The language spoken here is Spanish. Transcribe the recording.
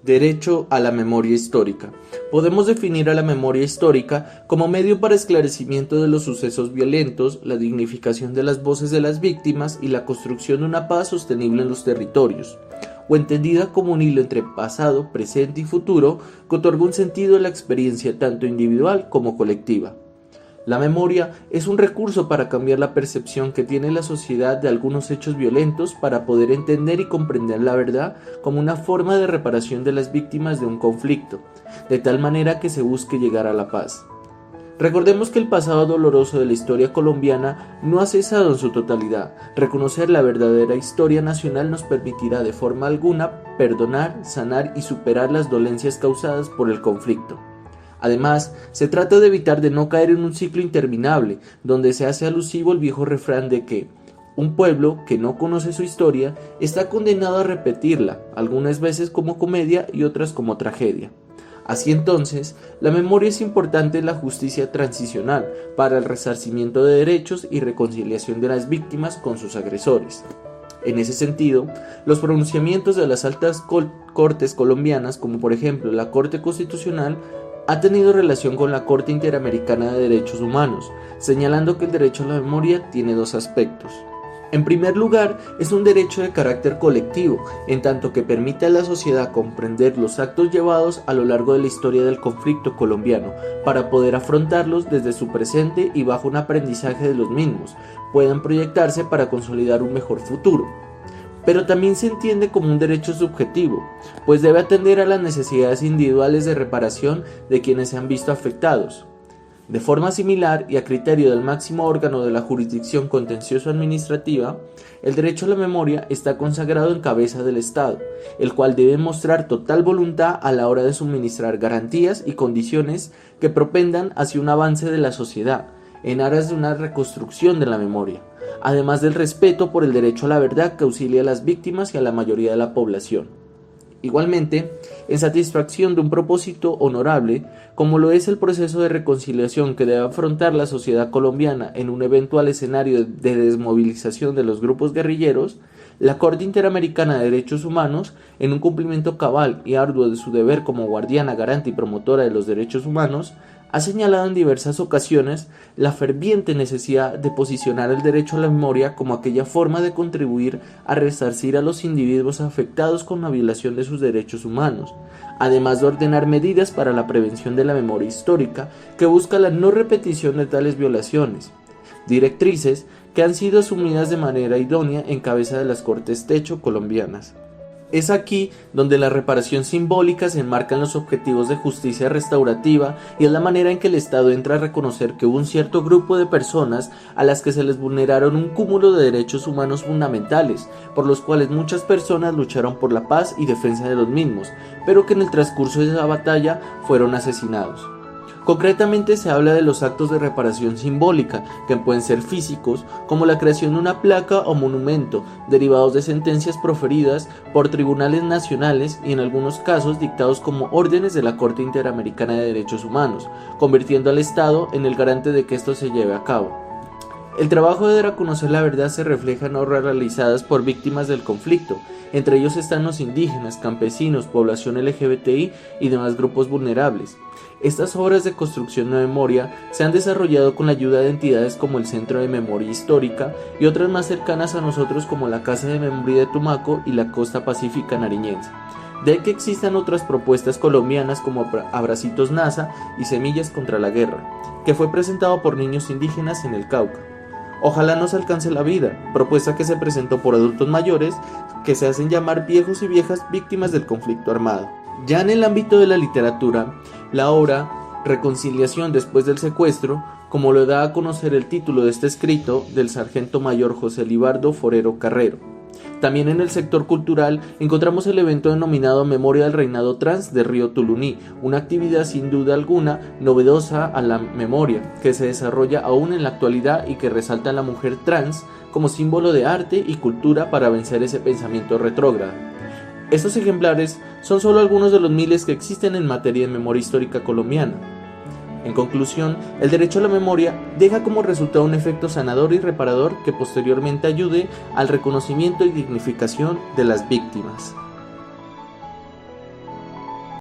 Derecho a la memoria histórica. Podemos definir a la memoria histórica como medio para esclarecimiento de los sucesos violentos, la dignificación de las voces de las víctimas y la construcción de una paz sostenible en los territorios, o entendida como un hilo entre pasado, presente y futuro que otorga un sentido a la experiencia tanto individual como colectiva. La memoria es un recurso para cambiar la percepción que tiene la sociedad de algunos hechos violentos para poder entender y comprender la verdad como una forma de reparación de las víctimas de un conflicto, de tal manera que se busque llegar a la paz. Recordemos que el pasado doloroso de la historia colombiana no ha cesado en su totalidad. Reconocer la verdadera historia nacional nos permitirá de forma alguna perdonar, sanar y superar las dolencias causadas por el conflicto. Además, se trata de evitar de no caer en un ciclo interminable, donde se hace alusivo el viejo refrán de que un pueblo que no conoce su historia está condenado a repetirla, algunas veces como comedia y otras como tragedia. Así entonces, la memoria es importante en la justicia transicional para el resarcimiento de derechos y reconciliación de las víctimas con sus agresores. En ese sentido, los pronunciamientos de las altas cortes colombianas, como por ejemplo la Corte Constitucional, ha tenido relación con la Corte Interamericana de Derechos Humanos, señalando que el derecho a la memoria tiene dos aspectos. En primer lugar, es un derecho de carácter colectivo, en tanto que permite a la sociedad comprender los actos llevados a lo largo de la historia del conflicto colombiano, para poder afrontarlos desde su presente y bajo un aprendizaje de los mismos, puedan proyectarse para consolidar un mejor futuro. Pero también se entiende como un derecho subjetivo, pues debe atender a las necesidades individuales de reparación de quienes se han visto afectados. De forma similar y a criterio del máximo órgano de la jurisdicción contencioso-administrativa, el derecho a la memoria está consagrado en cabeza del Estado, el cual debe mostrar total voluntad a la hora de suministrar garantías y condiciones que propendan hacia un avance de la sociedad, en aras de una reconstrucción de la memoria, además del respeto por el derecho a la verdad que auxilia a las víctimas y a la mayoría de la población. Igualmente, en satisfacción de un propósito honorable, como lo es el proceso de reconciliación que debe afrontar la sociedad colombiana en un eventual escenario de desmovilización de los grupos guerrilleros, la Corte Interamericana de Derechos Humanos, en un cumplimiento cabal y arduo de su deber como guardiana, garante y promotora de los derechos humanos, ha señalado en diversas ocasiones la ferviente necesidad de posicionar el derecho a la memoria como aquella forma de contribuir a resarcir a los individuos afectados con la violación de sus derechos humanos, además de ordenar medidas para la prevención de la memoria histórica que busca la no repetición de tales violaciones, directrices que han sido asumidas de manera idónea en cabeza de las Cortes Techo colombianas. Es aquí donde la reparación simbólica se enmarca en los objetivos de justicia restaurativa y es la manera en que el Estado entra a reconocer que hubo un cierto grupo de personas a las que se les vulneraron un cúmulo de derechos humanos fundamentales, por los cuales muchas personas lucharon por la paz y defensa de los mismos, pero que en el transcurso de esa batalla fueron asesinados. Concretamente se habla de los actos de reparación simbólica, que pueden ser físicos, como la creación de una placa o monumento, derivados de sentencias proferidas por tribunales nacionales y en algunos casos dictados como órdenes de la Corte Interamericana de Derechos Humanos, convirtiendo al Estado en el garante de que esto se lleve a cabo. El trabajo de dar a conocer la verdad se refleja en obras realizadas por víctimas del conflicto, entre ellos están los indígenas, campesinos, población LGBTI y demás grupos vulnerables. Estas obras de construcción de memoria se han desarrollado con la ayuda de entidades como el Centro de Memoria Histórica y otras más cercanas a nosotros como la Casa de Memoria de Tumaco y la Costa Pacífica Nariñense. De ahí que existan otras propuestas colombianas como Abracitos NASA y Semillas contra la Guerra, que fue presentado por niños indígenas en el Cauca. Ojalá nos alcance la vida, propuesta que se presentó por adultos mayores que se hacen llamar viejos y viejas víctimas del conflicto armado. Ya en el ámbito de la literatura, la obra Reconciliación después del secuestro, como lo da a conocer el título de este escrito del sargento mayor José Libardo Forero Carrero. También en el sector cultural encontramos el evento denominado Memoria del Reinado Trans de Río Tuluní, una actividad sin duda alguna novedosa a la memoria, que se desarrolla aún en la actualidad y que resalta a la mujer trans como símbolo de arte y cultura para vencer ese pensamiento retrógrado. Estos ejemplares son solo algunos de los miles que existen en materia de memoria histórica colombiana. En conclusión, el derecho a la memoria deja como resultado un efecto sanador y reparador que posteriormente ayude al reconocimiento y dignificación de las víctimas.